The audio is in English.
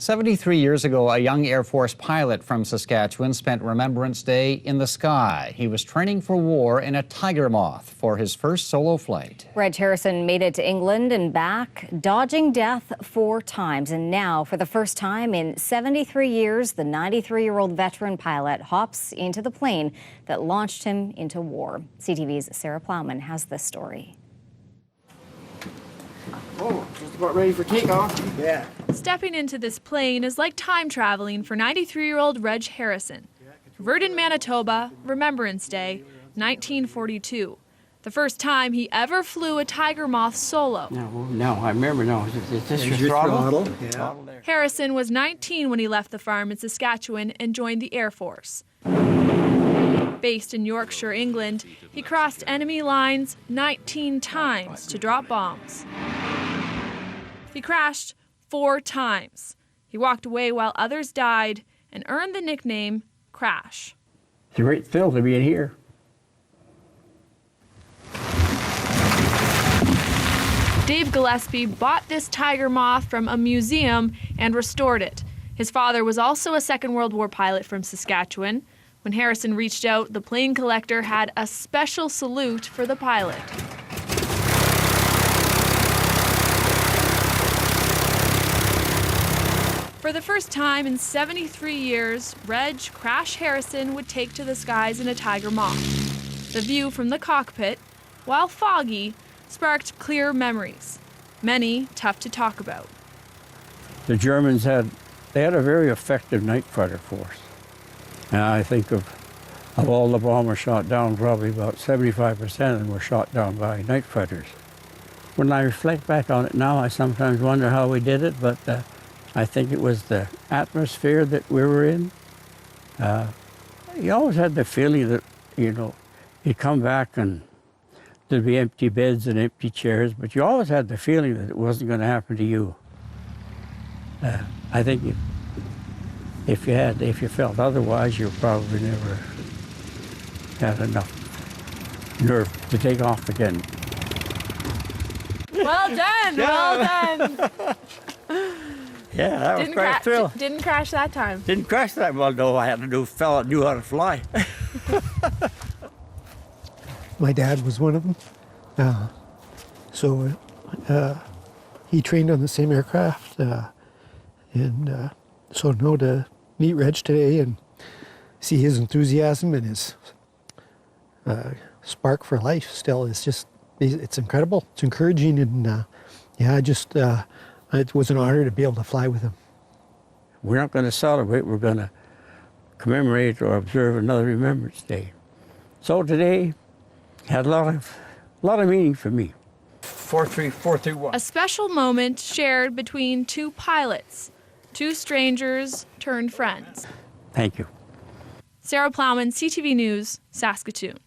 73 years ago, a young Air Force pilot from Saskatchewan spent Remembrance Day in the sky. He was training for war in a Tiger Moth for his first solo flight. Reg Harrison made it to England and back, dodging death 4 times. And now, for the first time in 73 years, the 93-year-old veteran pilot hops into the plane that launched him into war. CTV's Sarah Plowman has this story. Oh, just about ready for takeoff. Yeah. Stepping into this plane is like time traveling for 93-year-old Reg Harrison. Virden, Manitoba, Remembrance Day, 1942. The first time he ever flew a Tiger Moth solo. No, I remember. No, is this your throttle? Yeah. Harrison was 19 when he left the farm in Saskatchewan and joined the Air Force. Based in Yorkshire, England, he crossed enemy lines 19 times to drop bombs. He crashed 4 times. He walked away while others died and earned the nickname Crash. It's a great thrill to be in here. Dave Gillespie bought this Tiger Moth from a museum and restored it. His father was also a Second World War pilot from Saskatchewan. When Harrison reached out, the plane collector had a special salute for the pilot. For the first time in 73 years, Reg Crash Harrison would take to the skies in a Tiger Moth. The view from the cockpit, while foggy, sparked clear memories, many tough to talk about. The Germans had a very effective night fighter force. And I think of all the bombers shot down, probably about 75% of them were shot down by night fighters. When I reflect back on it now, I sometimes wonder how we did it, but I think it was the atmosphere that we were in. You always had the feeling that, you'd come back and there'd be empty beds and empty chairs, but you always had the feeling that it wasn't going to happen to you. I think if you felt otherwise, you probably never had enough nerve to take off again. Well done, well done. Yeah, that was quite a thrill. Didn't crash that time. Didn't crash that well, no. I had a new fella that knew how to fly. My dad was one of them. He trained on the same aircraft. So to meet Reg today and see his enthusiasm and his spark for life still is just, it's incredible. It's encouraging, and it was an honor to be able to fly with him. We're not going to celebrate, we're going to commemorate or observe another Remembrance Day. So today had a lot of meaning for me. 4-3-4-3-1. A special moment shared between 2 pilots, 2 strangers turned friends. Thank you. Sarah Plowman, CTV News, Saskatoon.